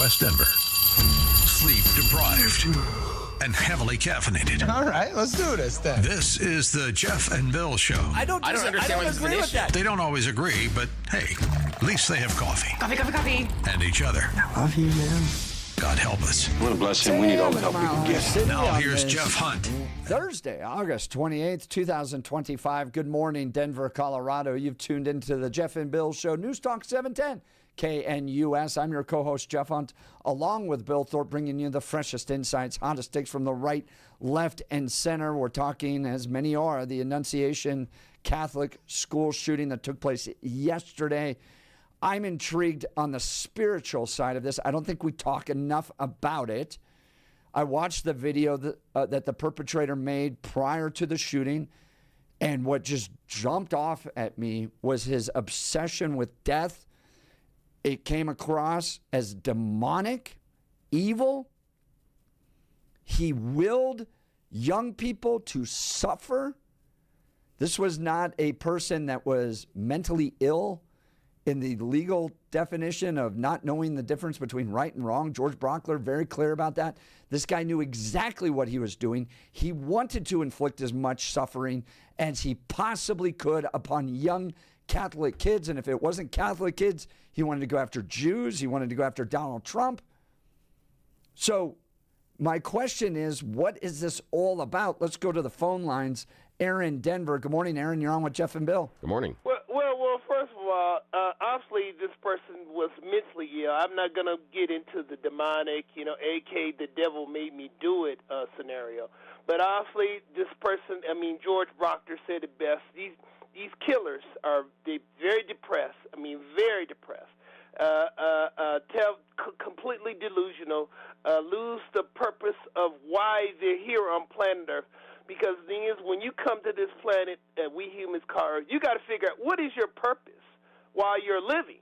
West Denver. Sleep deprived and heavily caffeinated. All right, let's do this then. This is the Jeff and Bill Show. I don't understand why this is an issue. They don't always agree, but hey, at least they have coffee. Coffee. And each other. Love you, man. God help us. I want to bless him. We need all the help we can get. Now here's Jeff Hunt. Thursday, August 28th, 2025. Good morning, Denver, Colorado. You've tuned into the Jeff and Bill Show, News Talk 710, KNUS. I'm your co-host, Jeff Hunt, along with Bill Thorpe, bringing you the freshest insights, hottest takes from the right, left, and center. We're talking, as many are, the Annunciation Catholic school shooting that took place yesterday. I'm intrigued on the spiritual side of this. I don't think we talk enough about it. I watched the video that the perpetrator made prior to the shooting, and what just jumped off at me was his obsession with death. It came across as demonic, evil. He willed young people to suffer. This was not a person that was mentally ill in the legal definition of not knowing the difference between right and wrong. George Brockler, very clear about that. This guy knew exactly what he was doing. He wanted to inflict as much suffering as he possibly could upon young Catholic kids. And if it wasn't Catholic kids, he wanted to go after Jews. He wanted to go after Donald Trump. So my question is, what is this all about? Let's go to the phone lines. Aaron, Denver. Good morning, Aaron. You're on with Jeff and Bill. Good morning. Well, first of all, obviously this person was mentally ill. I'm not going to get into the demonic, a.k.a. the devil made me do it scenario. But obviously this person, George Proctor said it best. These killers are very depressed. Very depressed. Completely delusional, lose the purpose of why they're here on planet Earth. Because the thing is, when you come to this planet, we humans call Earth, you got to figure out what is your purpose while you're living.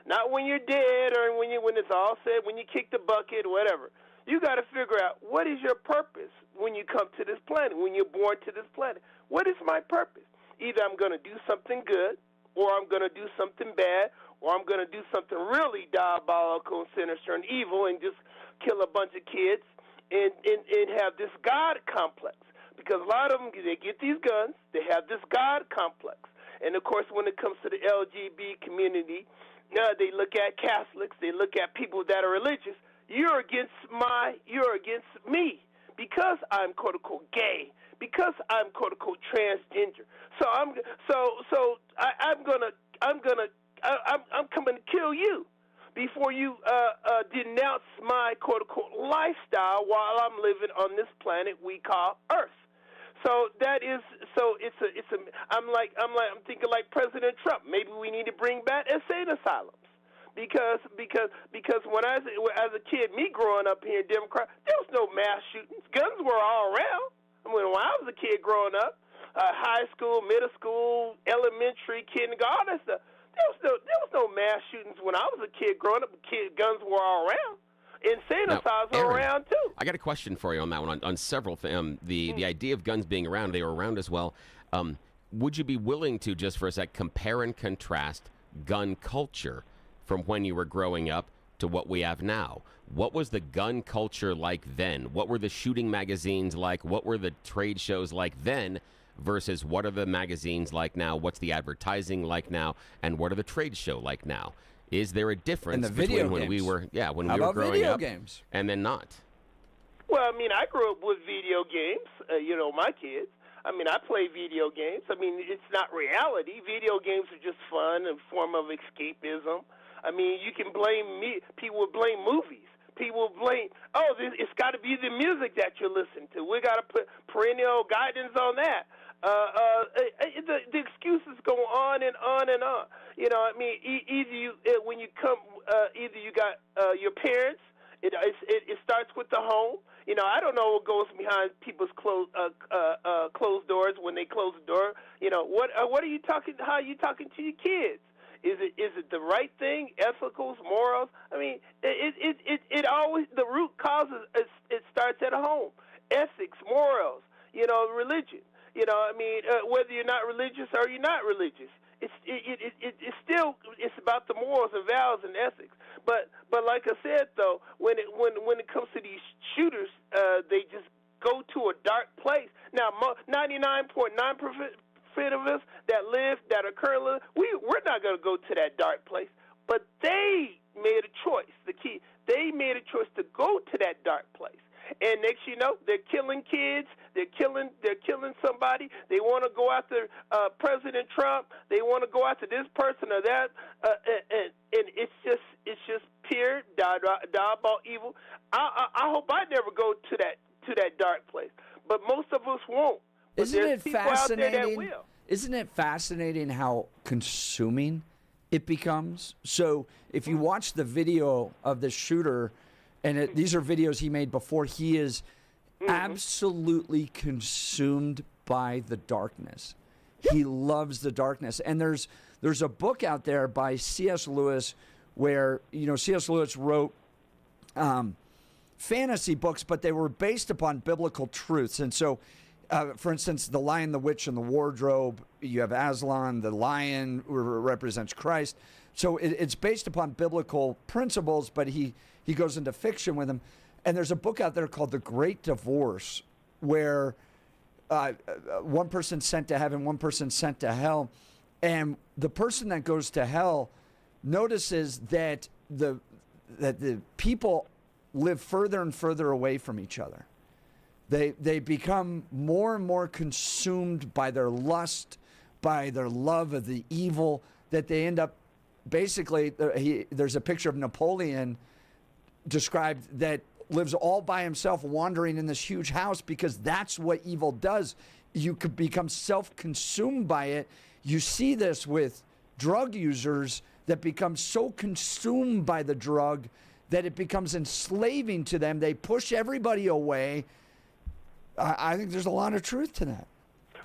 Not when you're dead or when it's all said, when you kick the bucket, whatever. You got to figure out what is your purpose when you come to this planet, when you're born to this planet. What is my purpose? Either I'm going to do something good, or I'm going to do something bad, or I'm going to do something really diabolical and sinister and evil and just kill a bunch of kids and have this God complex. Because a lot of them, they get these guns, they have this God complex. And, of course, when it comes to the LGBT community, they look at Catholics, they look at people that are religious. You're against me because I'm, quote-unquote, gay, because I'm, quote-unquote, transgender. So I'm coming to kill you before you denounce my quote-unquote lifestyle while I'm living on this planet we call Earth. So I'm thinking like President Trump. Maybe we need to bring back insane asylums because when as a kid, me growing up here in Denver, there was no mass shootings. Guns were all around. When I was a kid growing up, high school, middle school, elementary, kindergarten, all that stuff. There was no mass shootings when I was a kid growing up. Guns were all around. Insane asylums are around too. I got a question for you on that one. On several things, the idea of guns being around, they were around as well. Would you be willing to just for a sec compare and contrast gun culture from when you were growing up to what we have now? What was the gun culture like then? What were the shooting magazines like? What were the trade shows like then? Versus what are the magazines like now? What's the advertising like now? And what are the trade show like now? Is there a difference between when we were growing up games? And then not? Well, I grew up with video games. My kids. I play video games. It's not reality. Video games are just fun and form of escapism. You can blame me. People blame movies. People blame, it's got to be the music that you're listening to. We got to put perennial guidance on that. The excuses go on and on and on. Either you when you come, either you got your parents. It starts with the home. I don't know what goes behind people's closed doors when they close the door. What are you talking? How are you talking to your kids? Is it the right thing? Ethicals, morals? It always, the root causes it starts at home. Ethics, morals, religion. Whether you're not religious or you're not religious, it's about the morals and values and ethics. But like I said though, when it comes to these shooters, they just go to a dark place. Now, 99.9% of us that are currently, we're not going to go to that dark place. But they made a choice. They made a choice to go to that dark place. And next you know, they're killing kids. They're killing somebody. They want to go after President Trump. They want to go after this person or that. And it's just pure diabolical evil. I hope I never go to that dark place. But most of us won't. But Isn't it fascinating? Out there that will. Isn't it fascinating how consuming it becomes? So if you watch the video of the shooter, and these are videos he made before, he is absolutely consumed by the darkness. He loves the darkness. And there's a book out there by C.S. Lewis where, C.S. Lewis wrote fantasy books, but they were based upon biblical truths. And so, for instance, The Lion, the Witch, and the Wardrobe, you have Aslan, the lion represents Christ. So it's based upon biblical principles, but he goes into fiction with them. And there's a book out there called The Great Divorce, where one person's sent to heaven, one person's sent to hell. And the person that goes to hell notices that the people live further and further away from each other. They become more and more consumed by their lust, by their love of the evil, that they end up basically, there's a picture of Napoleon described that lives all by himself wandering in this huge house, because that's what evil does. You could become self-consumed by it. You see this with drug users that become so consumed by the drug that it becomes enslaving to them. They push everybody away. I think there's a lot of truth to that.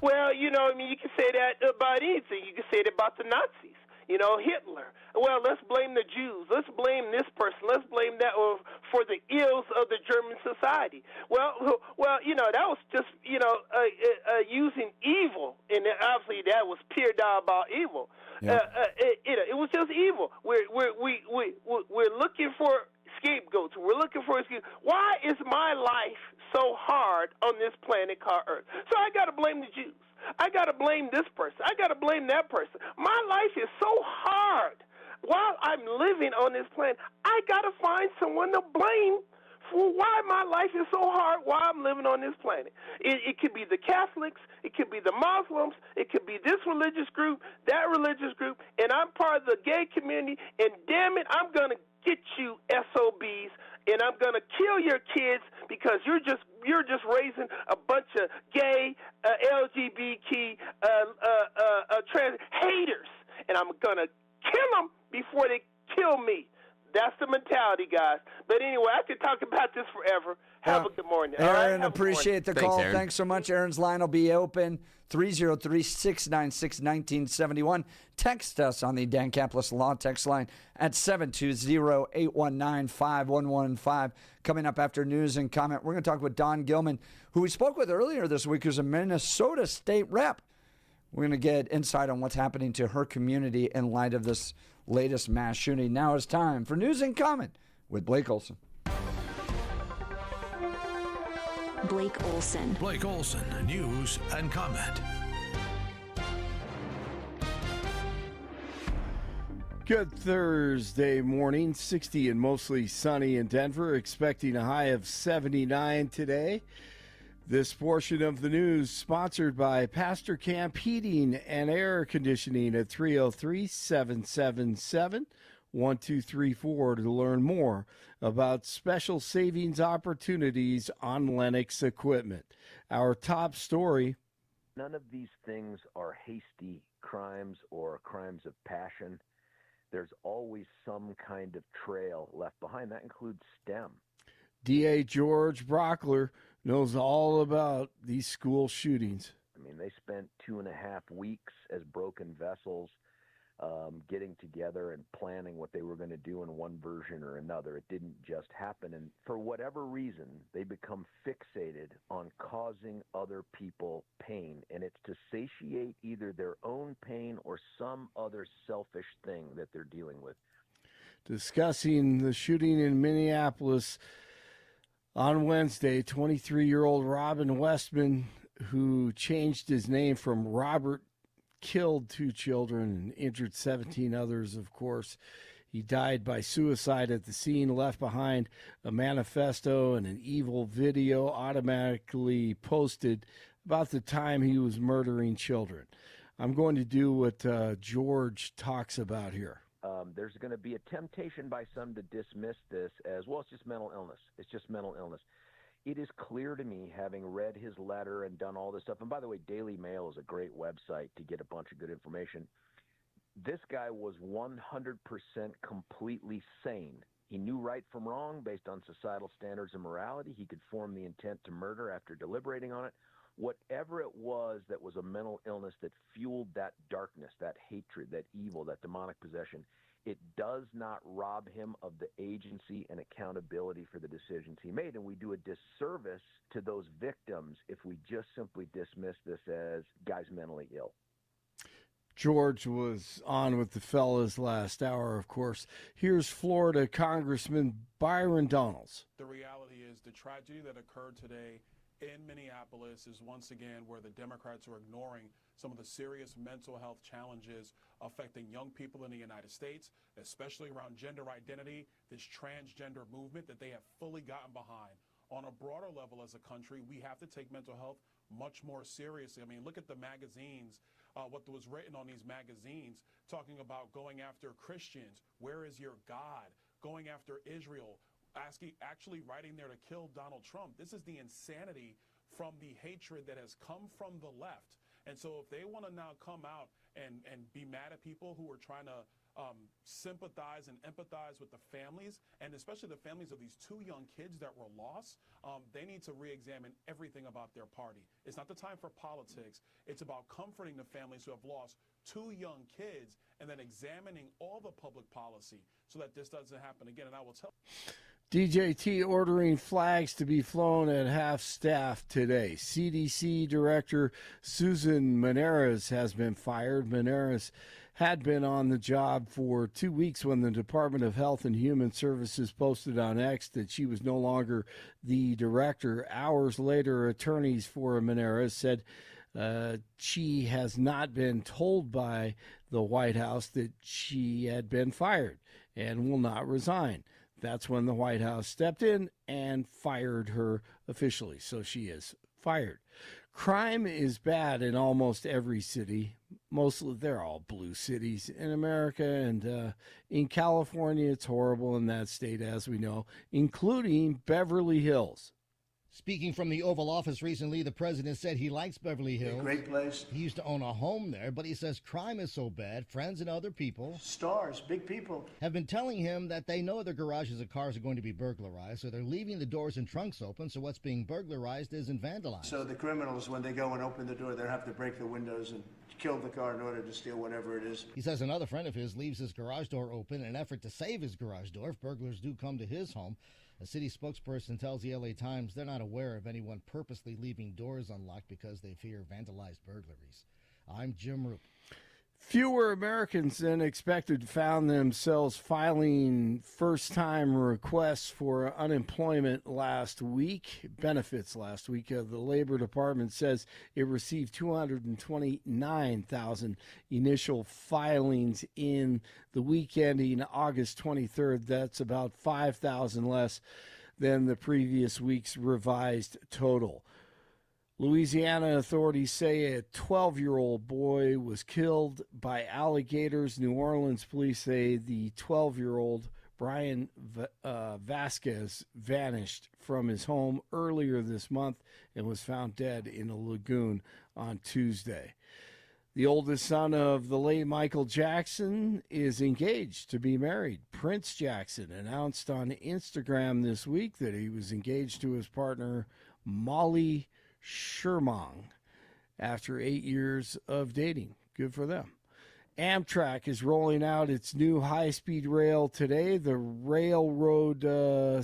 Well, you can say that about anything. You can say it about the Nazis. Hitler. Well, let's blame the Jews. Let's blame this person. Let's blame that for the ills of the German society. Well, that was just, using evil, and obviously that was pure diabolical evil. Yeah. It was just evil. We're looking for scapegoats. We're looking for excuses. Why is my life so hard on this planet called Earth? So I got to blame the Jews. I got to blame this person. I got to blame that person. My life is so hard while I'm living on this planet. I got to find someone to blame for why my life is so hard while I'm living on this planet. It could be the Catholics. It could be the Muslims. It could be this religious group, that religious group, and I'm part of the gay community, and damn it, I'm going to get you SOBs, and I'm going to kill your kids because you're just raising a bunch of gay, LGBT, trans haters, and I'm going to kill them before they kill me. That's the mentality, guys. But anyway, I could talk about this forever. Have a good morning. Aaron, appreciate the call. Aaron. Thanks so much. Aaron's line will be open, 303-696-1971. Text us on the Dan Caplis Law text line at 720-819-5115. Coming up after news and comment, we're going to talk with Don Gillman, who we spoke with earlier this week, who's a Minnesota state rep. We're going to get insight on what's happening to her community in light of this latest mass shooting. Now it's time for news and comment with Blake Olson. Blake Olson. Blake Olson, news and comment. Good Thursday morning, 60 and mostly sunny in Denver, expecting a high of 79 today. This portion of the news sponsored by Pastor Camp Heating and Air Conditioning at 303-777-1234 to learn more about special savings opportunities on Lennox equipment. Our top story. None of these things are hasty crimes or crimes of passion. There's always some kind of trail left behind. That includes STEM. DA George Brockler knows all about these school shootings. I mean, they spent 2.5 weeks as broken vessels getting together and planning what they were going to do in one version or another. It didn't just happen. And for whatever reason, they become fixated on causing other people pain. And it's to satiate either their own pain or some other selfish thing that they're dealing with. discussing the shooting in Minneapolis on Wednesday. 23-year-old Robin Westman, who changed his name from Robert, killed 2 children and injured 17 others, of course. He died by suicide at the scene, left behind a manifesto and an evil video automatically posted about the time he was murdering children. I'm going to do what George talks about here. There's going to be a temptation by some to dismiss this as, well, it's just mental illness. It's just mental illness. It is clear to me, having read his letter and done all this stuff, and by the way, Daily Mail is a great website to get a bunch of good information. This guy was 100% completely sane. He knew right from wrong based on societal standards and morality. He could form the intent to murder after deliberating on it. Whatever it was that was a mental illness that fueled that darkness, that hatred, that evil, that demonic possession, it does not rob him of the agency and accountability for the decisions he made. And we do a disservice to those victims if we just simply dismiss this as guy's mentally ill. George was on with the fellas last hour, of course. Here's Florida Congressman Byron Donalds. The reality is the tragedy that occurred today in Minneapolis is once again where the Democrats are ignoring some of the serious mental health challenges affecting young people in the United States, especially around gender identity, this transgender movement that they have fully gotten behind. On a broader level as a country, we have to take mental health much more seriously. I mean, look at the magazines, what was written on these magazines, talking about going after Christians. Where is your God? Going after Israel, actually writing there to kill Donald Trump. This is the insanity from the hatred that has come from the left. And so if they want to now come out and be mad at people who are trying to sympathize and empathize with the families, and especially the families of these 2 young kids that were lost, they need to re-examine everything about their party. It's not the time for politics. It's about comforting the families who have lost 2 young kids and then examining all the public policy so that this doesn't happen again. And I will tell DJT ordering flags to be flown at half staff today. CDC Director Susan Maneras has been fired. Maneras had been on the job for 2 weeks when the Department of Health and Human Services posted on X that she was no longer the director. Hours later, attorneys for Maneras said she has not been told by the White House that she had been fired and will not resign. That's when the White House stepped in and fired her officially. So she is fired. Crime is bad in almost every city. Mostly, they're all blue cities in America. And in California, it's horrible in that state, as we know, including Beverly Hills. Speaking from the Oval Office recently, the president said he likes Beverly Hills. Great place. He used to own a home there, but he says crime is so bad, friends and other people, Stars, big people, have been telling him that they know their garages of cars are going to be burglarized, so they're leaving the doors and trunks open, so what's being burglarized isn't vandalized. So the criminals, when they go and open the door, they have to break the windows and kill the car in order to steal whatever it is. He says another friend of his leaves his garage door open in an effort to save his garage door if burglars do come to his home. A city spokesperson tells the LA Times they're not aware of anyone purposely leaving doors unlocked because they fear vandalized burglaries. I'm Jim Roop. Fewer Americans than expected found themselves filing first-time requests for unemployment benefits last week. The Labor Department says it received 229,000 initial filings in the week ending August 23rd. That's about 5,000 less than the previous week's revised total. Louisiana authorities say a 12-year-old boy was killed by alligators. New Orleans police say the 12-year-old Brian Vasquez vanished from his home earlier this month and was found dead in a lagoon on Tuesday. The oldest son of the late Michael Jackson is engaged to be married. Prince Jackson announced on Instagram this week that he was engaged to his partner, Molly Shermong, after 8 years of dating. Good for them. Amtrak is rolling out its new high-speed rail today. The railroad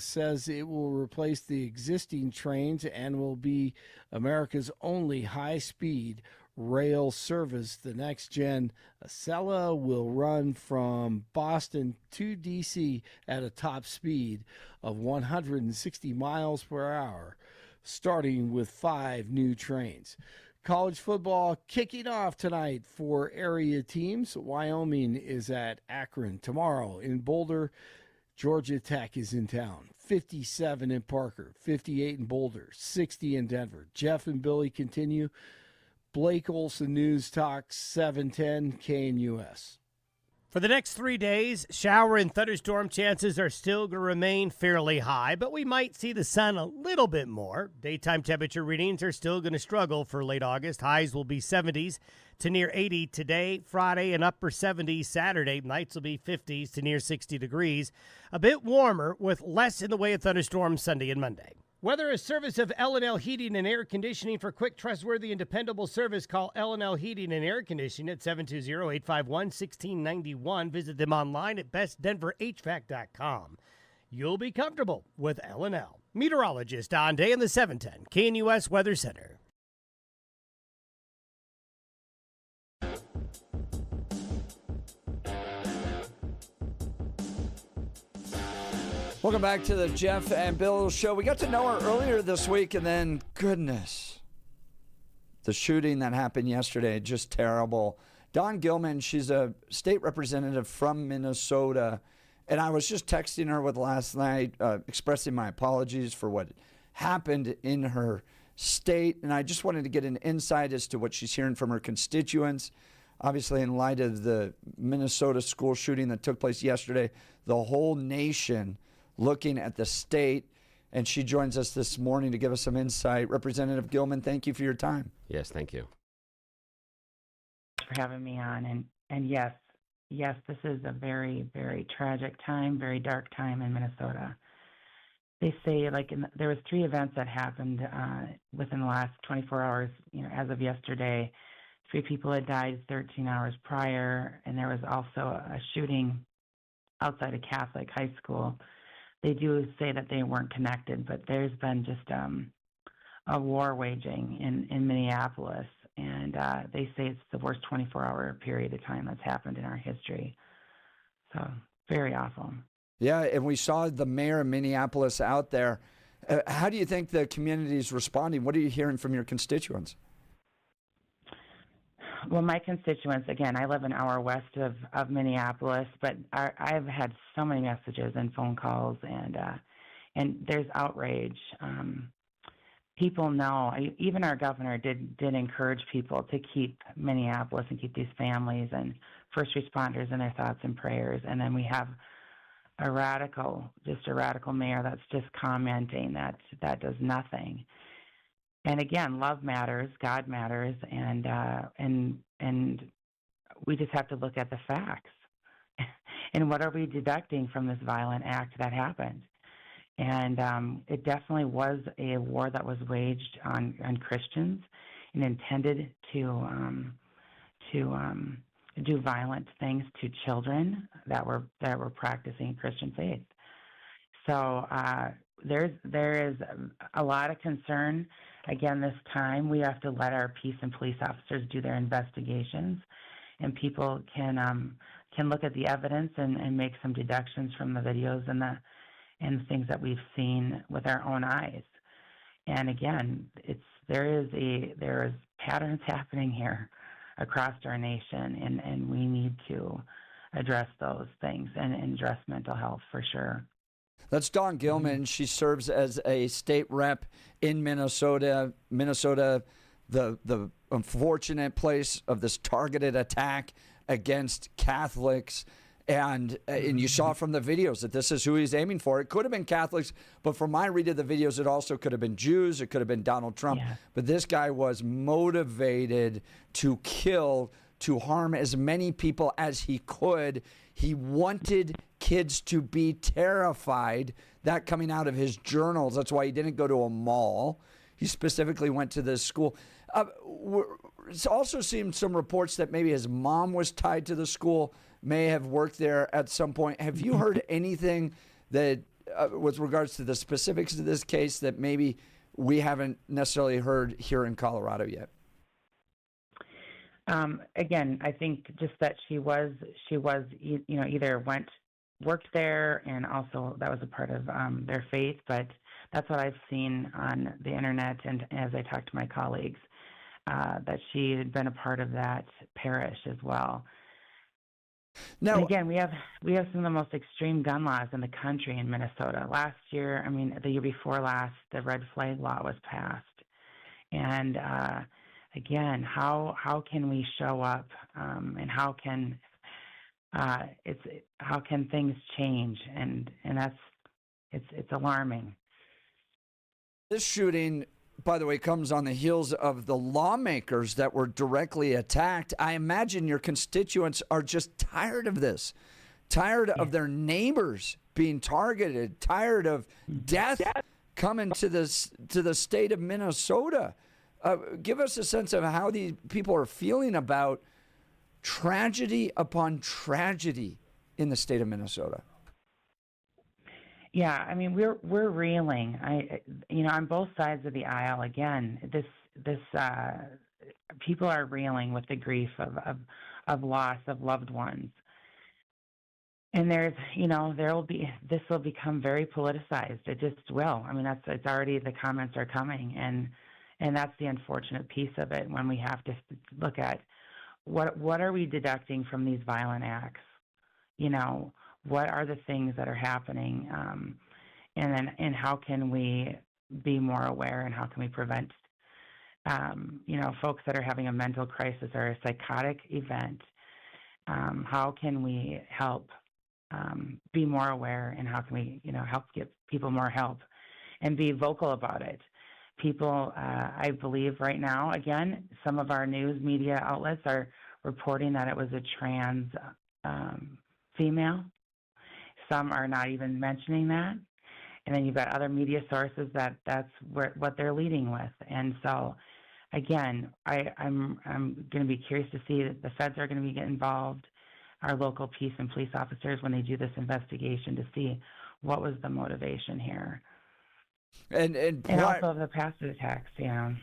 says it will replace the existing trains and will be America's only high-speed rail service. The next-gen Acela will run from Boston to D.C. at a top speed of 160 miles per hour, starting with 5 new trains. College football kicking off tonight for area teams. Wyoming is at Akron tomorrow. In Boulder, Georgia Tech is in town. 57 in Parker, 58 in Boulder, 60 in Denver. Jeff and Billy continue. Blake Olson News Talk 710 KNUS. For the next 3 days, shower and thunderstorm chances are still going to remain fairly high, but we might see the sun a little bit more. Daytime temperature readings are still going to struggle for late August. Highs will be 70s to near 80 today, Friday, and upper 70s Saturday. Nights will be 50s to near 60 degrees. A bit warmer with less in the way of thunderstorms Sunday and Monday. Weather is service of L&L Heating and Air Conditioning. For quick, trustworthy, and dependable service, call L&L Heating and Air Conditioning at 720-851-1691. Visit them online at bestdenverhvac.com. You'll be comfortable with L&L. Meteorologist Don Day in the 710 KNUS Weather Center. Welcome back to the Jeff and Bill Show. We got to know her earlier this week, and then, goodness, the shooting that happened yesterday, just terrible. Dawn Gillman, she's a state representative from Minnesota, and I was just texting her with last night, expressing my apologies for what happened in her state, and I just wanted to get an insight as to what she's hearing from her constituents. Obviously, in light of the Minnesota school shooting that took place yesterday, the whole nation looking at the state, and she joins us this morning to give us some insight. Representative Gillman, thank you for your time. Yes, thank you. For having me on. And yes, this is a very, very tragic time, very dark time in Minnesota. They say, there was 3 events that happened within the last 24 hours, as of yesterday. 3 people had died 13 hours prior, and there was also a shooting outside a Catholic high school. They do say that they weren't connected, but there's been just a war waging in Minneapolis, and they say it's the worst 24-hour period of time that's happened in our history. So, very awful. Yeah, and we saw the mayor of Minneapolis out there. How do you think the community is responding? What are you hearing from your constituents? Well, my constituents, again, I live an hour west of Minneapolis, but I've had so many messages and phone calls, and there's outrage. People know, even our governor did encourage people to keep Minneapolis and keep these families and first responders in their thoughts and prayers. And then we have a radical mayor that's just commenting that does nothing. And again, love matters, God matters, and we just have to look at the facts. And what are we deducting from this violent act that happened? And it definitely was a war that was waged on Christians and intended to do violent things to children that were practicing Christian faith. So there is a lot of concern. Again, this time we have to let our peace and police officers do their investigations, and people can look at the evidence and make some deductions from the videos and the things that we've seen with our own eyes. And again, there is patterns happening here across our nation, and we need to address those things and address mental health for sure. That's Dawn Gillman. She serves as a state rep in Minnesota. Minnesota, the unfortunate place of this targeted attack against Catholics. And you saw from the videos that this is who he's aiming for. It could have been Catholics, but from my read of the videos, it also could have been Jews. It could have been Donald Trump. Yeah. But this guy was motivated to kill, to harm as many people as he could. He wanted kids to be terrified. That coming out of his journals. That's why he didn't go to a mall. He specifically went to this school. It's also seen some reports that maybe his mom was tied to the school, may have worked there at some point. Have you heard anything that, with regards to the specifics of this case, that maybe we haven't necessarily heard here in Colorado yet? Again, I think just that she was, either worked there, and also that was a part of their faith. But that's what I've seen on the internet, and as I talked to my colleagues, that she had been a part of that parish as well. Now, and again, we have some of the most extreme gun laws in the country in Minnesota. Last year, the year before last, the red flag law was passed, and again, how can we show up, and how can things change, and it's alarming. This shooting, by the way, comes on the heels of the lawmakers that were directly attacked. I imagine your constituents are just tired of this, tired of their neighbors being targeted, tired of death coming to the state of Minnesota. Give us a sense of how these people are feeling about tragedy upon tragedy in the state of Minnesota. Yeah, we're reeling. On both sides of the aisle. Again, this people are reeling with the grief of loss of loved ones, and this will become very politicized. It just will. It's already, the comments are coming, and that's the unfortunate piece of it. When we have to look at what are we deducting from these violent acts, what are the things that are happening, and how can we be more aware, and how can we prevent, folks that are having a mental crisis or a psychotic event, how can we help be more aware, and how can we, help get people more help and be vocal about it. People, I believe right now, again, some of our news media outlets are reporting that it was a trans female. Some are not even mentioning that. And then you've got other media sources that's what they're leading with. And so, again, I'm going to be curious to see that the feds are going to be getting involved, our local peace and police officers, when they do this investigation, to see what was the motivation here. And also the past attacks,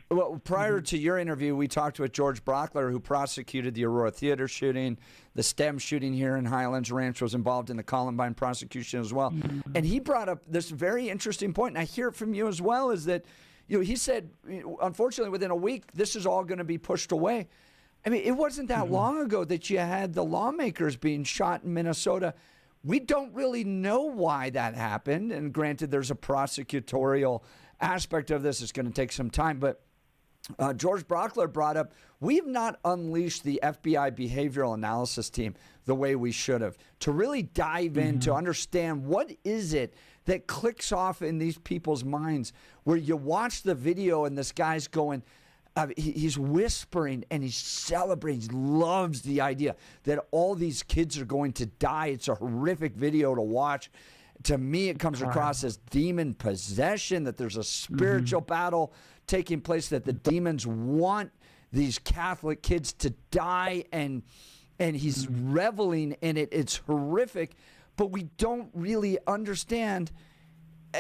Well, prior to your interview, we talked with George Brockler, who prosecuted the Aurora Theater shooting. The STEM shooting here in Highlands Ranch was involved in the Columbine prosecution as well. Mm-hmm. And he brought up this very interesting point, and I hear it from you as well, is that he said, unfortunately, within a week, this is all going to be pushed away. It wasn't that long ago that you had the lawmakers being shot in Minnesota. We don't really know why that happened. And granted, there's a prosecutorial aspect of this. It's going to take some time. But George Brockler brought up, we have not unleashed the FBI behavioral analysis team the way we should have, to really dive in, to understand what is it that clicks off in these people's minds, where you watch the video and this guy's going, he's whispering and he's celebrating. He loves the idea that all these kids are going to die. It's a horrific video to watch. To me, it comes across as demon possession, that there's a spiritual battle taking place, that the demons want these Catholic kids to die, and he's reveling in it. It's horrific, but we don't really understand,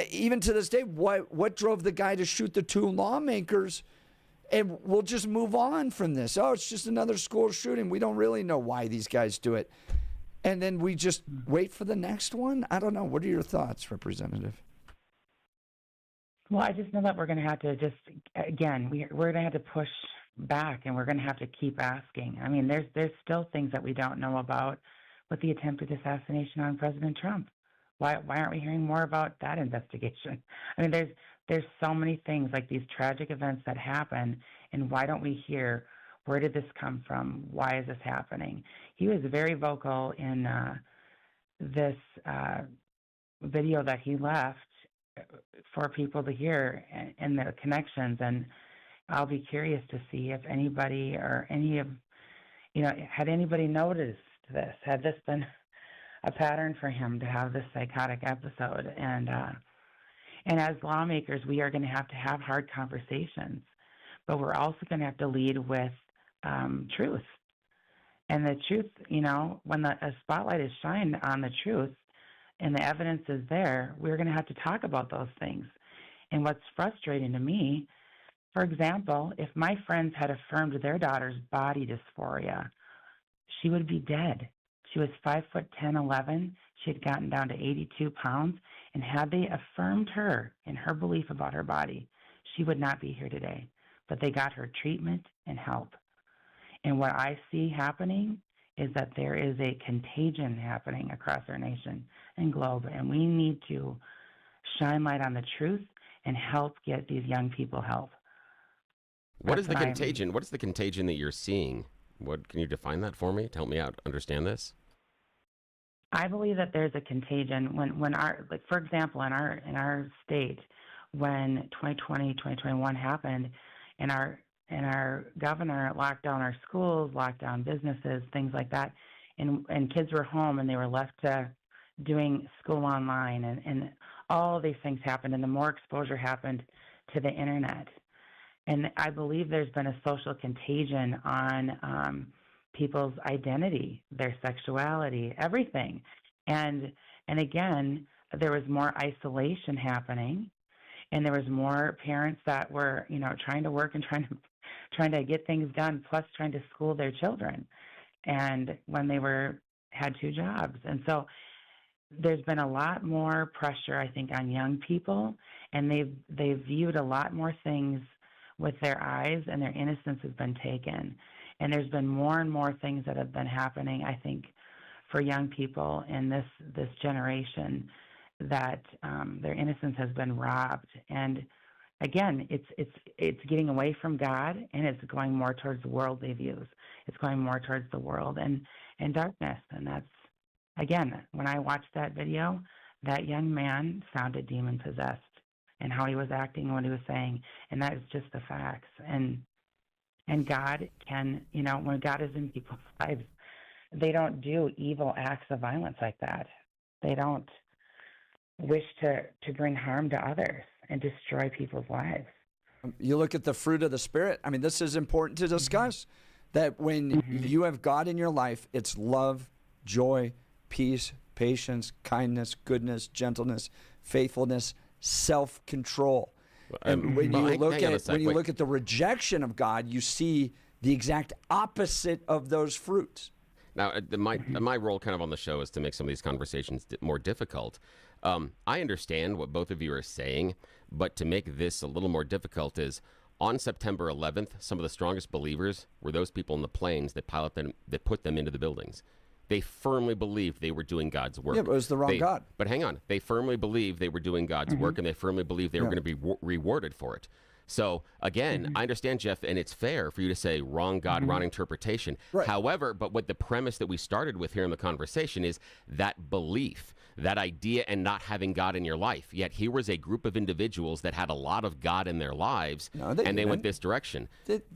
even to this day, what drove the guy to shoot the two lawmakers. And we'll just move on from this. Oh, it's just another school shooting. We don't really know why these guys do it. And then we just wait for the next one? I don't know. What are your thoughts, Representative? Well, I just know that we're going to have to we're going to have to push back, and we're going to have to keep asking. There's still things that we don't know about with the attempted assassination on President Trump. Why aren't we hearing more about that investigation? There's so many things, like these tragic events that happen, and why don't we hear, where did this come from? Why is this happening? He was very vocal in this video that he left for people to hear, and the connections. And I'll be curious to see if anybody, or had anybody noticed this? Had this been a pattern for him to have this psychotic episode? And as lawmakers, we are going to have hard conversations, but we're also going to have to lead with truth. And the truth, when a spotlight is shined on the truth and the evidence is there, we're going to have to talk about those things. And what's frustrating to me For example, if my friends had affirmed their daughter's body dysphoria, she would be dead. She was 5'10", 11. She had gotten down to 82 pounds. And had they affirmed her in her belief about her body, she would not be here today. But they got her treatment and help. And what I see happening is that there is a contagion happening across our nation and globe. And we need to shine light on the truth and help get these young people help. What is the contagion? What is the contagion that you're seeing? What can you define that for me to help me out understand this? I believe that there's a contagion when our, like, for example, in our state, when 2020, 2021 happened, and our governor locked down our schools, locked down businesses, things like that, and kids were home and they were left to doing school online, and all of these things happened, and the more exposure happened to the internet. And I believe there's been a social contagion on people's identity, their sexuality, everything. And again, there was more isolation happening, and there was more parents that were, trying to work and trying to get things done, plus trying to school their children. And when they had two jobs. And so there's been a lot more pressure, I think, on young people, and they've viewed a lot more things with their eyes, and their innocence has been taken. And there's been more and more things that have been happening, I think, for young people in this generation, that their innocence has been robbed. And again, it's getting away from God, and it's going more towards worldly views. It's going more towards the world and darkness. And that's, again, when I watched that video, that young man sounded demon-possessed, and how he was acting and what he was saying, and that is just the facts. And God can, when God is in people's lives, they don't do evil acts of violence like that. They don't wish to bring harm to others and destroy people's lives. You look at the fruit of the Spirit. I mean, this is important to discuss, that when you have God in your life, it's love, joy, peace, patience, kindness, goodness, gentleness, faithfulness, self-control. And when you look at the rejection of God, you see the exact opposite of those fruits. Now, my role kind of on the show is to make some of these conversations more difficult. I understand what both of you are saying, but to make this a little more difficult is, on September 11th, some of the strongest believers were those people in the planes that put them into the buildings. They firmly believed they were doing God's work. Yeah, but it was the wrong God. But hang on. They firmly believed they were doing God's work, and they firmly believed they were going to be rewarded for it. So, again, I understand, Jeff, and it's fair for you to say wrong God, wrong interpretation. Right. However, but what the premise that we started with here in the conversation is that belief, that idea, and not having God in your life. Yet here was a group of individuals that had a lot of God in their lives, and they went this direction.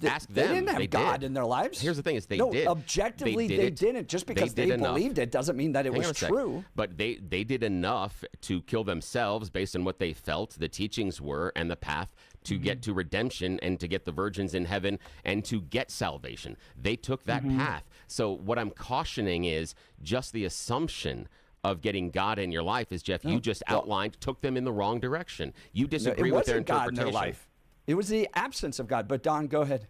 Ask them. They didn't have God in their lives. Here's the thing: is they no, did. Objectively, they didn't. Just because they believed it doesn't mean that it was true. But they did enough to kill themselves based on what they felt the teachings were and the path to get to redemption and to get the virgins in heaven and to get salvation. They took that path. So what I'm cautioning is just the assumption of getting God in your life, as Jeff, you just outlined, took them in the wrong direction. You disagree with their interpretation. God in their life. It was the absence of God. But Don, go ahead.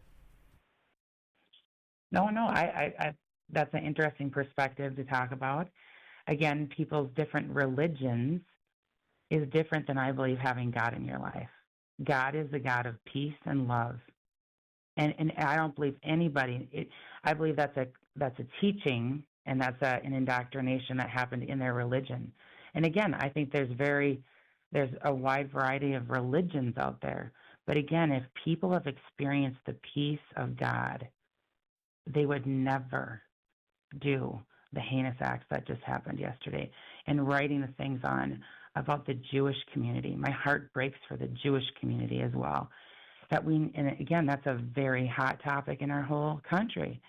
No, I that's an interesting perspective to talk about. Again, people's different religions is different than, I believe, having God in your life. God is the God of peace and love. And I don't believe anybody, I believe that's a teaching, and that's an indoctrination that happened in their religion. And again, I think there's a wide variety of religions out there. But again, if people have experienced the peace of God, they would never do the heinous acts that just happened yesterday, and writing the things on about the Jewish community. My heart breaks for the Jewish community as well. And again, that's a very hot topic in our whole country.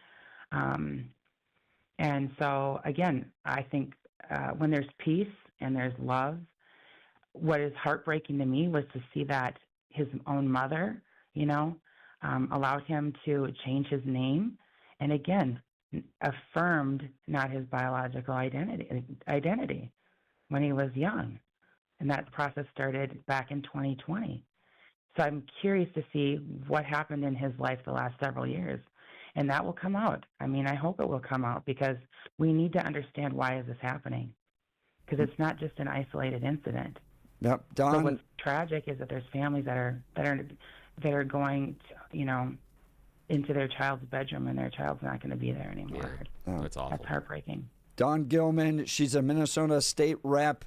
And so, again, I think when there's peace and there's love, what is heartbreaking to me was to see that his own mother, allowed him to change his name, and again, affirmed not his biological identity when he was young. And that process started back in 2020. So I'm curious to see what happened in his life the last several years. And that will come out. I mean, I hope it will come out because we need to understand why is this happening. Because it's not just an isolated incident. Yep, Don. So what's tragic is that there's families that are going, into their child's bedroom and their child's not going to be there anymore. Yeah, that's awful. That's heartbreaking. Dawn Gillman, she's a Minnesota state rep.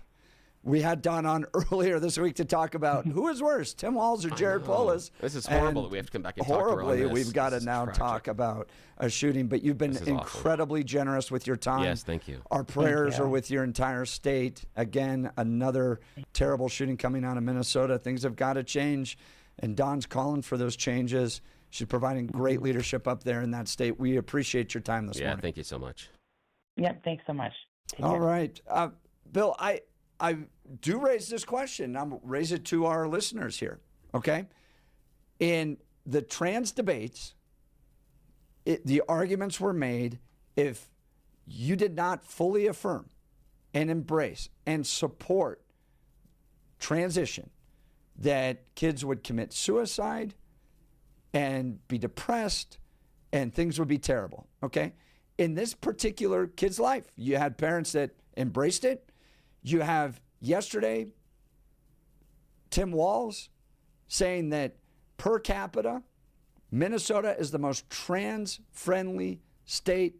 We had Dawn on earlier this week to talk about who is worse, Tim Walz or Jared Polis. This is horrible that we have to come back and talk to her on horribly, this. we've got to now tragic. talk about a shooting. But you've been incredibly generous with your time. Yes, thank you. Our prayers are with your entire state. Again, another terrible shooting coming out of Minnesota. Things have got to change, and Dawn's calling for those changes. She's providing great leadership up there in that state. We appreciate your time this morning. Yeah, thank you so much. Yeah, thanks so much. Take All care. right. Bill, I do raise this question. I'm raise it to our listeners here, okay? In the trans debates, the arguments were made if you did not fully affirm and embrace and support transition, that kids would commit suicide and be depressed and things would be terrible, okay? In this particular kid's life, you had parents that embraced it. You have yesterday Tim Walz saying that per capita, Minnesota is the most trans-friendly state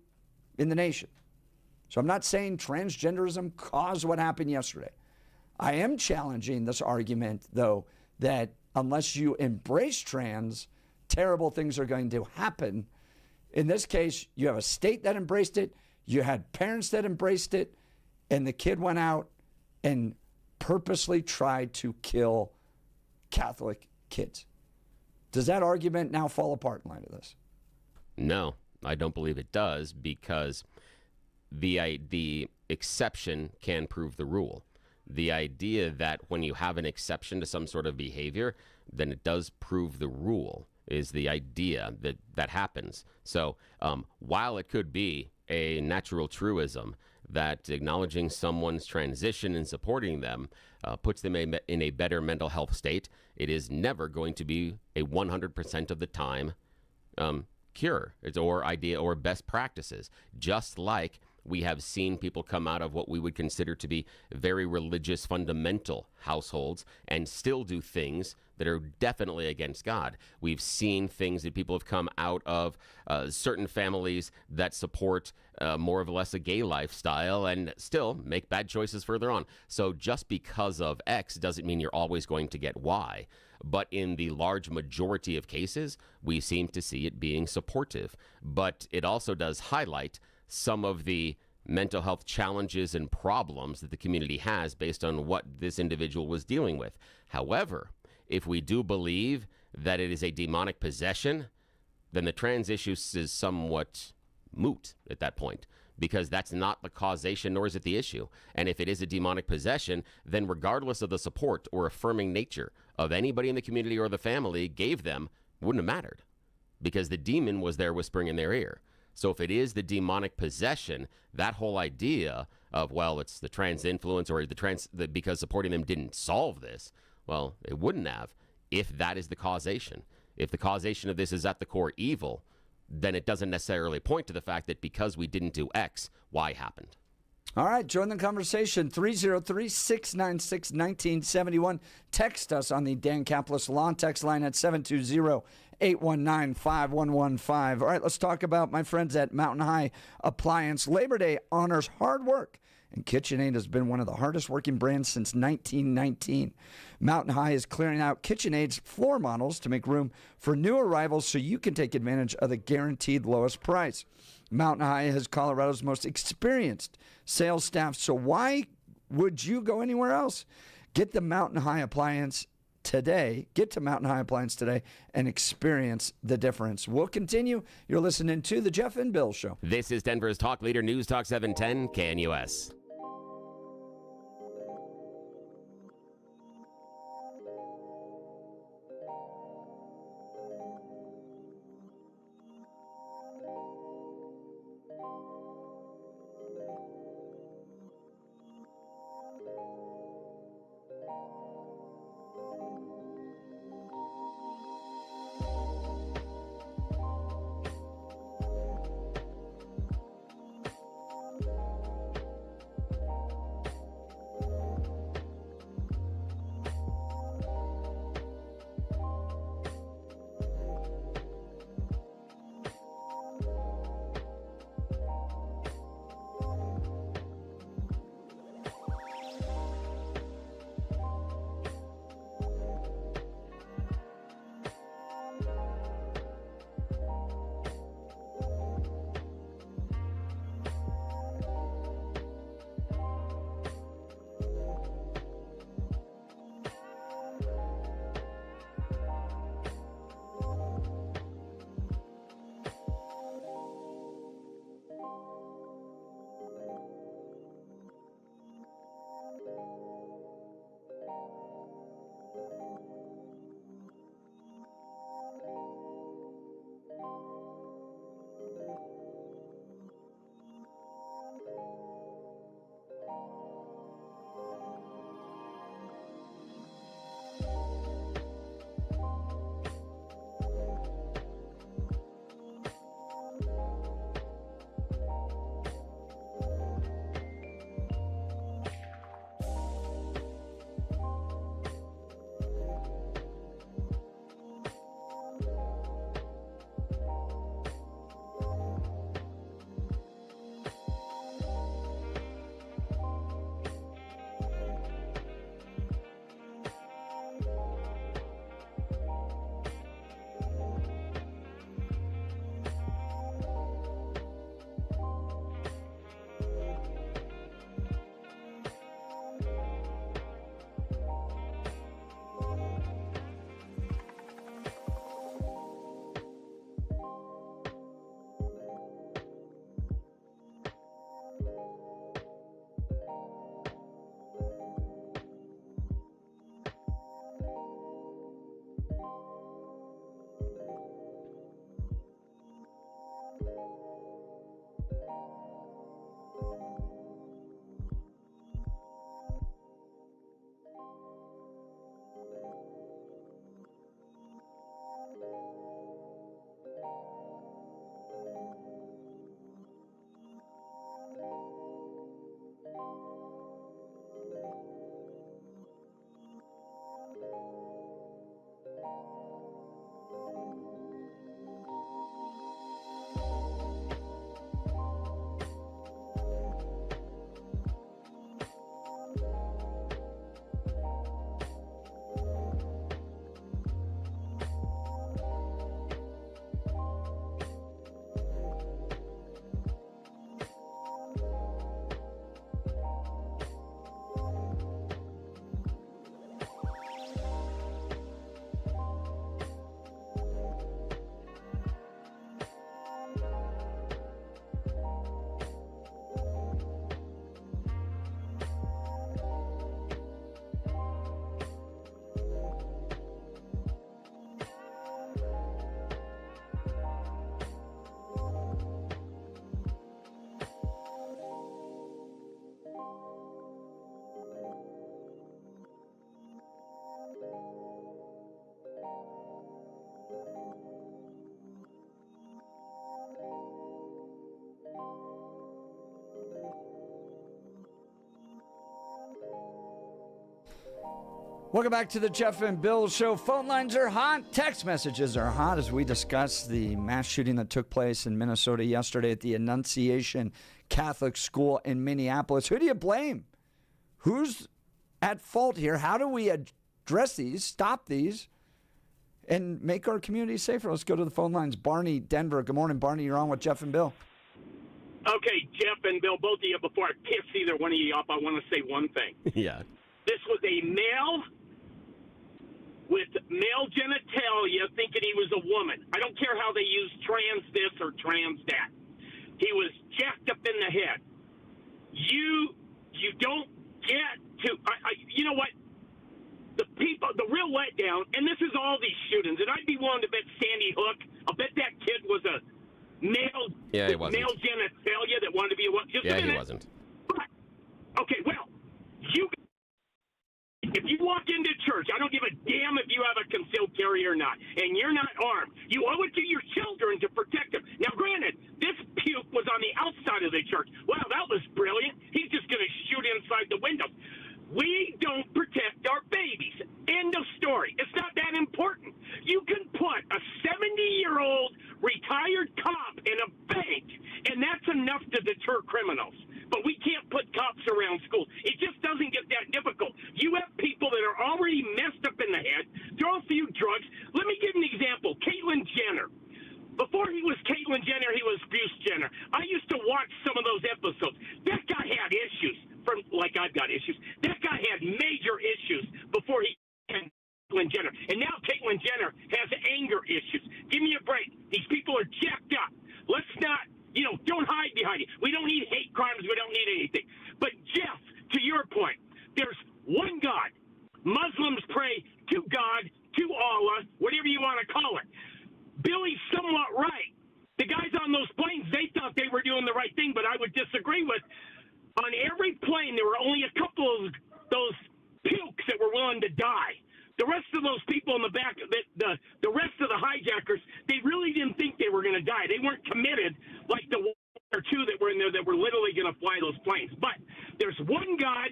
in the nation. So I'm not saying transgenderism caused what happened yesterday. I am challenging this argument, though, that unless you embrace trans, terrible things are going to happen. In this case, you have a state that embraced it, you had parents that embraced it, and the kid went out and purposely tried to kill Catholic kids. Does that argument now fall apart in light of this? No, I don't believe it does, because the exception can prove the rule. The idea that when you have an exception to some sort of behavior, then it does prove the rule is the idea that happens. So while it could be a natural truism that acknowledging someone's transition and supporting them puts them in a better mental health state, it is never going to be a 100% of the time cure or idea or best practices. Just like we have seen people come out of what we would consider to be very religious, fundamental households and still do things that are definitely against God. We've seen things that people have come out of certain families that support more or less a gay lifestyle and still make bad choices further on. So just because of X doesn't mean you're always going to get Y. But in the large majority of cases, we seem to see it being supportive. But it also does highlight some of the mental health challenges and problems that the community has based on what this individual was dealing with. However, if we do believe that it is a demonic possession, then the trans issue is somewhat moot at that point, because that's not the causation, nor is it the issue. And if it is a demonic possession, then regardless of the support or affirming nature of anybody in the community or the family gave them, wouldn't have mattered, because the demon was there whispering in their ear. So if it is the demonic possession, that whole idea of, well, it's the trans influence or because supporting them didn't solve this, well, it wouldn't have if that is the causation. If the causation of this is at the core evil, then it doesn't necessarily point to the fact that because we didn't do X, Y happened. All right, join the conversation, 303-696-1971. Text us on the Dan Caplis Law text line at 720-819-5115. All right, let's talk about my friends at Mountain High Appliance. Labor Day honors hard work, and KitchenAid has been one of the hardest working brands since 1919. Mountain High is clearing out KitchenAid's floor models to make room for new arrivals so you can take advantage of the guaranteed lowest price. Mountain High has Colorado's most experienced sales staff, so why would you go anywhere else? Get the Mountain High Appliance today. Get to Mountain High Appliance today and experience the difference. We'll continue. You're listening to The Jeff and Bill Show. This is Denver's Talk Leader, News Talk 710 KNUS. Welcome back to the Jeff and Bill Show. Phone lines are hot. Text messages are hot as we discuss the mass shooting that took place in Minnesota yesterday at the Annunciation Catholic School in Minneapolis. Who do you blame? Who's at fault here? How do we address these, stop these, and make our community safer? Let's go to the phone lines. Barney, Denver. Good morning, Barney. You're on with Jeff and Bill. Okay, Jeff and Bill, both of you, before I piss either one of you off, I want to say one thing. Yeah. This was a male with male genitalia thinking he was a woman. I don't care how they use trans this or trans that. He was jacked up in the head. You don't get to, you know what? The people, the real letdown, and this is all these shootings, and I'd be willing to bet Sandy Hook, I'll bet that kid was a male, he wasn't. male genitalia that wanted to be a woman. He wasn't. But, okay, well, if you walk into church, I don't give a damn if you have a concealed carry or not, and you're not armed. You owe it to your children to protect them. Now, granted, this puke was on the outside of the church. Wow, that was brilliant. He's just going to shoot inside the windows. We don't protect our babies. End of story. It's not that important. You can put a 70-year-old retired cop in a bank, and that's enough to deter criminals. But we can't put cops around schools. It just doesn't get that difficult. You have people that are already messed up in the head, throw a few drugs. Let me give an example. Caitlyn Jenner. Before he was Caitlyn Jenner, he was Bruce Jenner. I used to watch some of those episodes. That guy had issues, like I've got issues. That guy had major issues before he became Caitlyn Jenner. And now Caitlyn Jenner has anger issues. Give me a break. These people are jacked up. Let's not, don't hide behind it. We don't need hate crimes. We don't need anything. But, Jeff, to your point, there's one God. Muslims pray to God, to Allah, whatever you want to call it. Billy's somewhat right. The guys on those planes, they thought they were doing the right thing, but I would disagree with. On every plane, there were only a couple of those pukes that were willing to die. The rest of those people in the back, the rest of the hijackers, they really didn't think they were going to die. They weren't committed like the one or two that were in there that were literally going to fly those planes. But there's one God,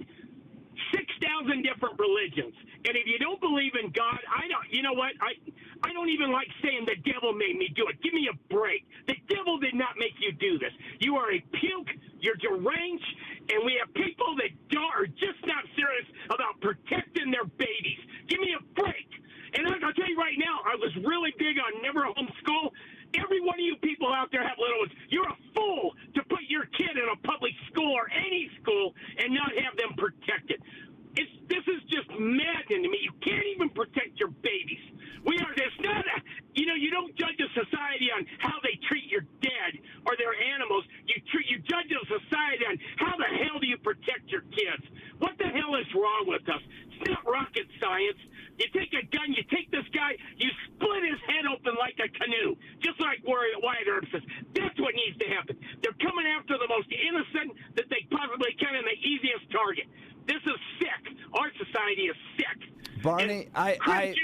6,000 different religions. And if you don't believe in God, you know what? I don't even like saying the devil made me do it. Give me a break. The devil did not make you do this. You are a puke. You're deranged. And we have people that are just not serious about protecting their babies. Give me a break. And I'll tell you right now, I was really big on never homeschool. Every one of you people out there have little ones. You're a fool to put your kid in a public school or any school and not have them protected. This is just maddening to me. You can't even protect your babies. There's not you don't judge a society on how they treat your dead or their animals. You judge a society on how the hell do you protect your kids. What the hell is wrong with us? It's not rocket science. You take a gun, you take this guy, you split his head open like a canoe, just like Wyatt Earp says. That's what needs to happen. They're coming after the most innocent that they possibly can and the easiest target. This is sick. Our society is sick. Barney, I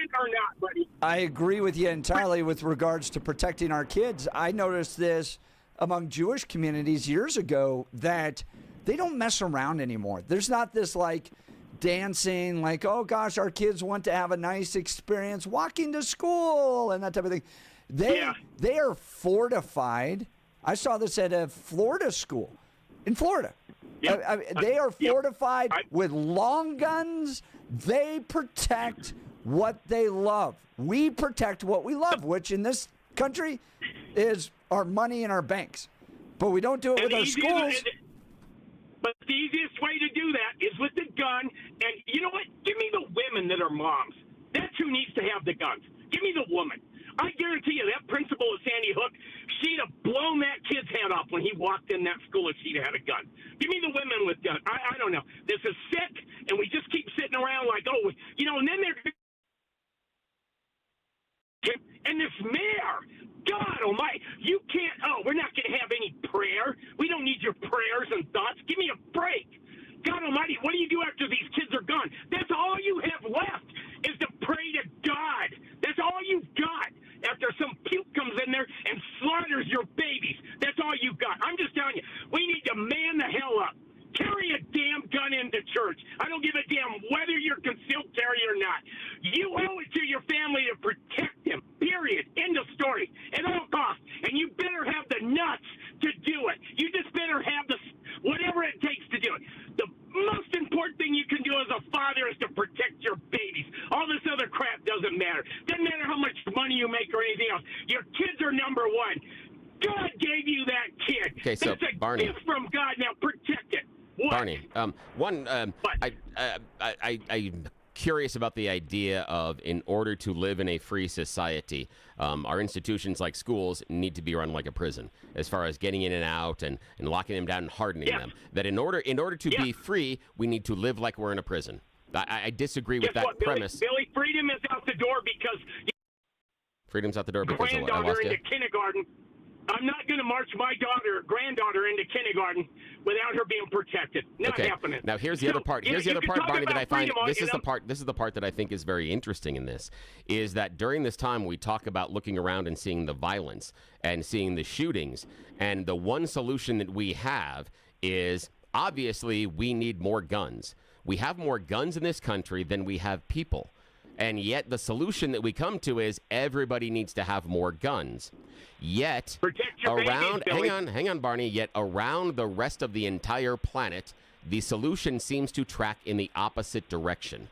agree with you entirely with regards to protecting our kids. I noticed this among Jewish communities years ago that they don't mess around anymore. There's not this dancing, oh gosh, our kids want to have a nice experience walking to school and that type of thing. They are fortified. I saw this at a Florida school in Florida. Yep. They are fortified with long guns. They protect what they love. We protect what we love, which in this country is our money in our banks. But we don't do it with our schools. But the easiest way to do that is with the gun. And you know what? Give me the women that are moms. That's who needs to have the guns. Give me the woman. I guarantee you that principal of Sandy Hook, she'd have blown that kid's head off when he walked in that school if she'd had a gun. Give me the women with guns. I don't know. This is sick, and we just keep sitting around and then they're... And this mayor, God almighty, you can't... we're not going to have any prayer. We don't need your prayers and thoughts. Give me a break. God almighty, what do you do after these kids are gone? That's all you have left is to pray to God. That's all you've got. After some puke comes in there and slaughters your babies. That's all you got. I'm just telling you, we need to man the hell up. Carry a damn gun into church. I don't give a damn whether you're concealed carry or not. at all costs. And you better have the nuts to do it. You just better have whatever it takes to do it. The most important thing you can do as a father is to protect your babies. All this other crap doesn't matter. Doesn't matter how much money you make or anything else. Your kids are number one. God gave you that kid. Okay, so That's a Barney, gift from God. Now protect it. What? Barney, I'm curious about the idea of, in order to live in a free society, our institutions like schools need to be run like a prison, as far as getting in and out and locking them down and hardening them. That in order to be free, we need to live like we're in a prison. I disagree with that premise. Billy, freedom is out the door because Freedom's out the door because of what? I granddaughter lost you. into kindergarten. I'm not going to march my granddaughter into kindergarten without her being protected. Not happening. Now here's the other part. Here's the other part, Barney, that I find this is the part that I think is very interesting in this, is that during this time we talk about looking around and seeing the violence and seeing the shootings, and the one solution that we have is obviously we need more guns. We have more guns in this country than we have people. And yet the solution that we come to is everybody needs to have more guns. Yet around, hang on, Barney, yet around the rest of the entire planet, the solution seems to track in the opposite direction.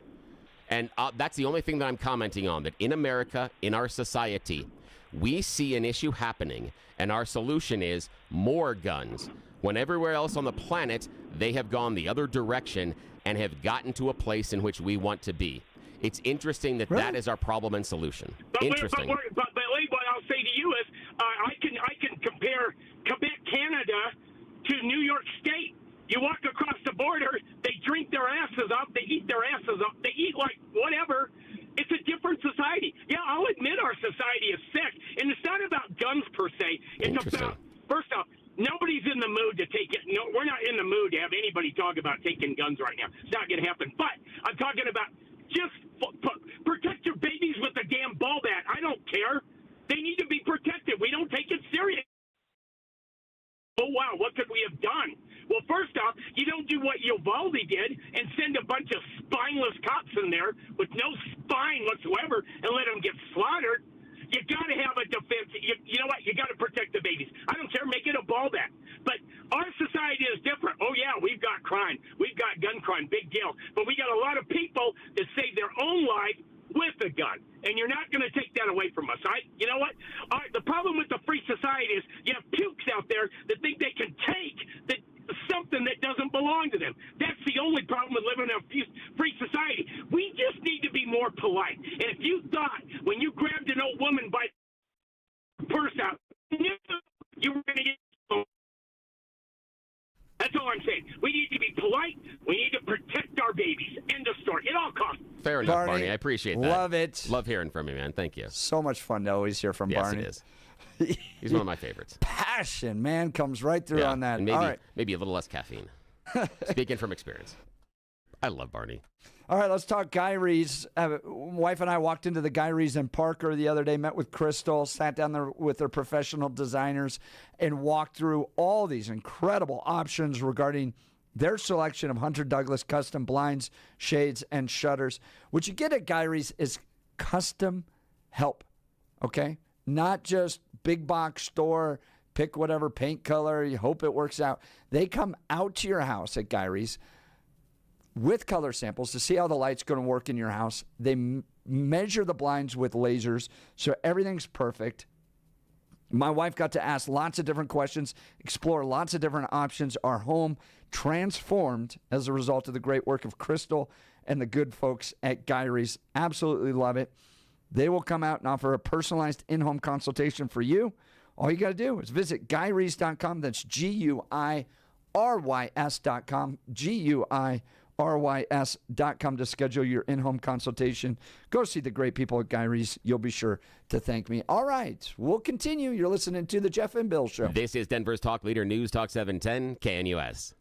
And that's the only thing that I'm commenting on, that in America, in our society, we see an issue happening, and our solution is more guns. When everywhere else on the planet, they have gone the other direction and have gotten to a place in which we want to be. It's interesting that that is our problem and solution. Interesting. But Lee, what I'll say to you is, I can compare Quebec, Canada, to New York State. You walk across the border, they drink their asses up, they eat their asses up, they eat like whatever. It's a different society. Yeah, I'll admit our society is sick, and it's not about guns per se. It's about, first off, nobody's in the mood to take it. No, we're not in the mood to have anybody talk about taking guns right now. It's not going to happen. But I'm talking about just protect your babies with a damn ball bat. I don't care. They need to be protected. We don't take it serious. Oh, wow, what could we have done? Well, first off, you don't do what Uvalde did and send a bunch of spineless cops in there with no spine whatsoever and let them get slaughtered. You got to have a defense. You know what? You got to protect the babies. I don't care. Make it a ball bat. But our society is different. Oh, yeah, we've got crime. We've got gun crime. Big deal. But we got a lot of people that save their own life with a gun. And you're not going to take that away from us. You know what? The problem with the free society is you have pukes out there that think they can take something that doesn't belong to them. That's the only problem with living in a free society. We just need to be more polite. And if you thought when you grabbed an old woman by the purse out, you were going to get... That's all I'm saying. We need to be polite. We need to protect our babies. End of story. At all costs. Fair enough, Barney. I appreciate that. Love it. Love hearing from you, man. Thank you. So much fun to always hear from Barney. Yes, it is. He's one of my favorites. Passion, man, comes right through on that. And maybe, all right. maybe a little less caffeine. Speaking from experience. I love Barney. All right, let's talk Guy Rees. Wife and I walked into the Guy Rees in Parker the other day, met with Crystal, sat down there with their professional designers, and walked through all these incredible options regarding their selection of Hunter Douglas custom blinds, shades, and shutters. What you get at Guy Rees is custom help, okay? Not just big box store, pick whatever paint color, you hope it works out. They come out to your house at Guy Rees with color samples to see how the light's going to work in your house. They measure the blinds with lasers, so everything's perfect. My wife got to ask lots of different questions, explore lots of different options. Our home transformed as a result of the great work of Crystal and the good folks at Guy Rees. Absolutely love it. They will come out and offer a personalized in-home consultation for you. All you got to do is visit GuyRees.com. That's GUIRYS.com. GUIRYS.com to schedule your in-home consultation. Go see the great people at Guy Rees. You'll be sure to thank me. All right, we'll continue. You're listening to the Jeff and Bill Show. This is Denver's Talk Leader News Talk 710 KNUS.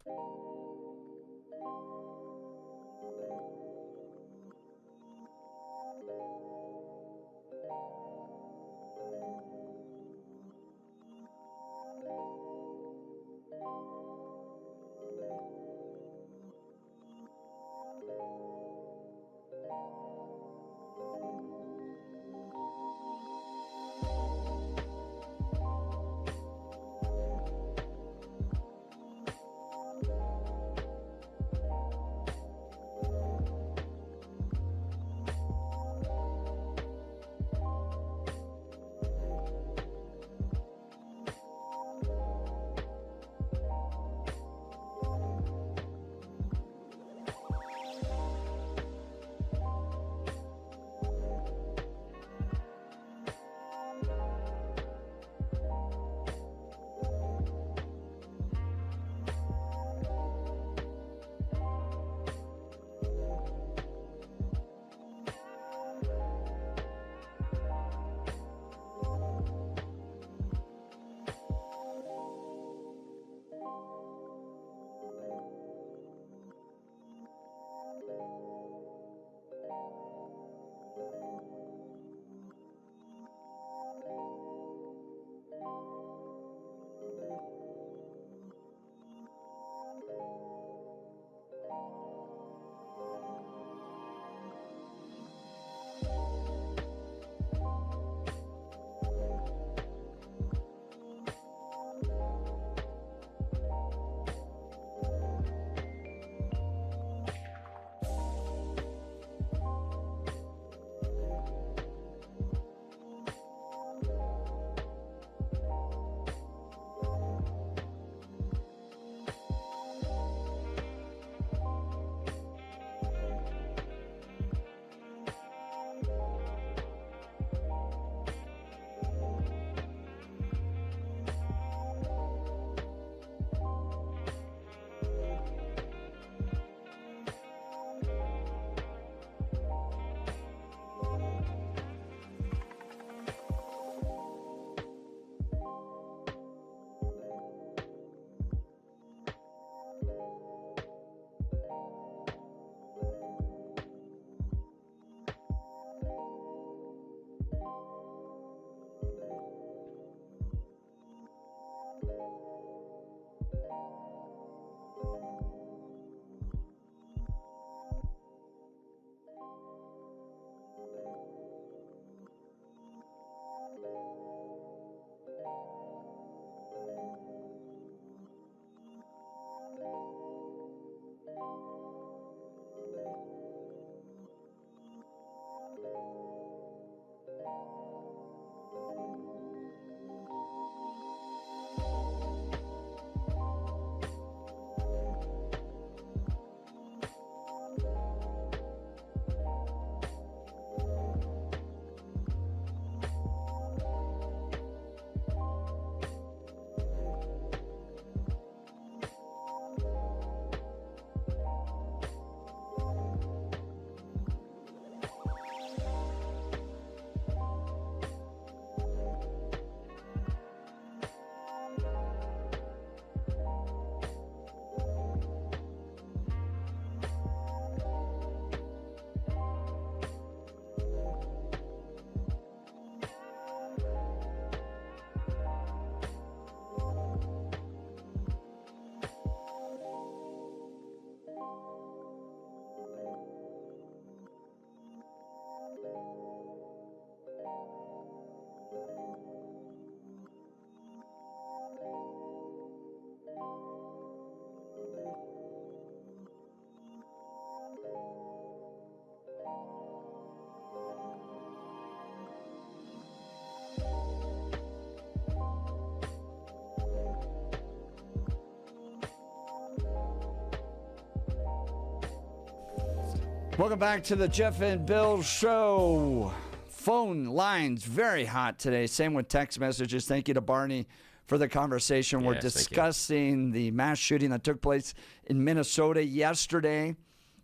Welcome back to the Jeff and Bill Show. Phone lines very hot today. Same with text messages. Thank you to Barney for the conversation. We're discussing the mass shooting that took place in Minnesota yesterday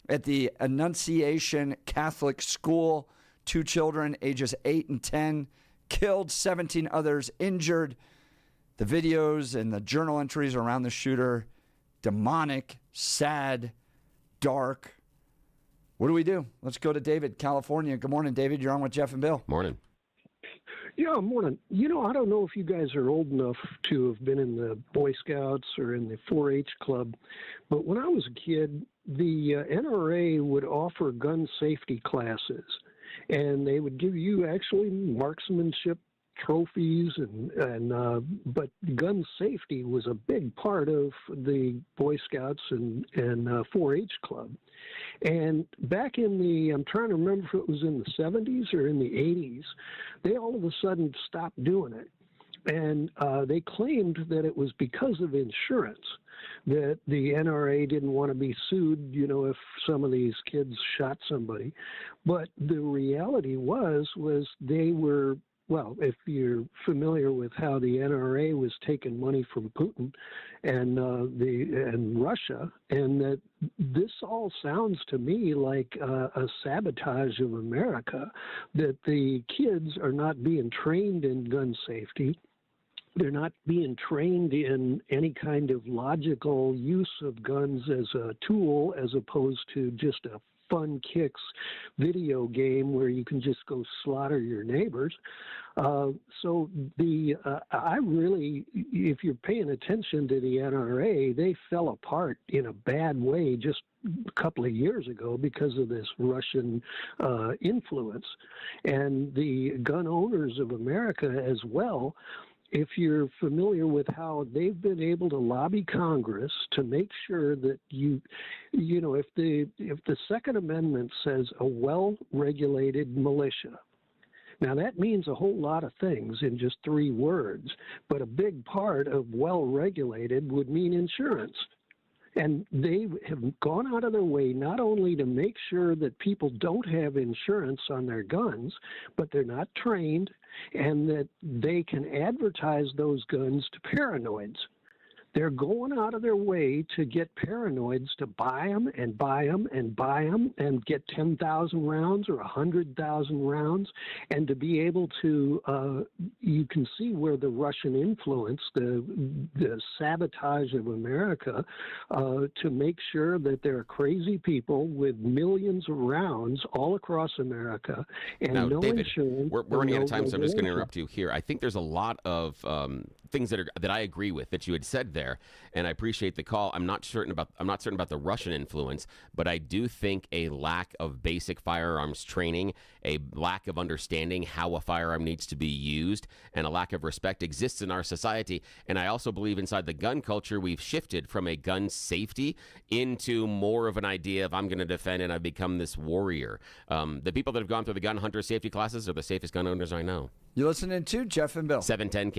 at the Annunciation Catholic School. 2 children, ages 8 and 10, killed, 17 others injured. The videos and the journal entries around the shooter, demonic, sad, dark. What do we do? Let's go to David, California. Good morning, David. You're on with Jeff and Bill. Morning. Yeah, morning. You know, I don't know if you guys are old enough to have been in the Boy Scouts or in the 4-H club, but when I was a kid, the NRA would offer gun safety classes, and they would give you actually marksmanship trophies, but gun safety was a big part of the Boy Scouts and 4-H club. And back in the, I'm trying to remember if it was in the 70s or in the 80s, they all of a sudden stopped doing it. And they claimed that it was because of insurance, that the NRA didn't want to be sued, you know, if some of these kids shot somebody. But the reality was they were, well, if you're familiar with how the NRA was taking money from Putin and Russia, and that this all sounds to me like a sabotage of America, that the kids are not being trained in gun safety. They're not being trained in any kind of logical use of guns as a tool, as opposed to just a fun kicks video game where you can just go slaughter your neighbors. So I really, if you're paying attention to the NRA, they fell apart in a bad way just a couple of years ago because of this Russian influence. And the gun owners of America as well, if you're familiar with how they've been able to lobby Congress to make sure that you know, if the Second Amendment says a well-regulated militia, now that means a whole lot of things in just 3 words, but a big part of well-regulated would mean insurance. And they have gone out of their way not only to make sure that people don't have insurance on their guns, but they're not trained, and that they can advertise those guns to paranoids. They're going out of their way to get paranoids to buy them and buy them and buy them and get 10,000 rounds or 100,000 rounds, and to be able to, you can see where the Russian influence, the sabotage of America, to make sure that there are crazy people with millions of rounds all across America and now, no David, insurance. we're running out of time, so I'm just going to regulation. interrupt you here. I think there's a lot of things that I agree with that you had said there, and I appreciate the call. I'm not certain about the Russian influence, but I do think a lack of basic firearms training, a lack of understanding how a firearm needs to be used, and a lack of respect exists in our society. And I also believe inside the gun culture, we've shifted from a gun safety into more of an idea of I'm going to defend and I've become this warrior. The people that have gone through the gun hunter safety classes are the safest gun owners I know. You're listening to Jeff and Bill. 710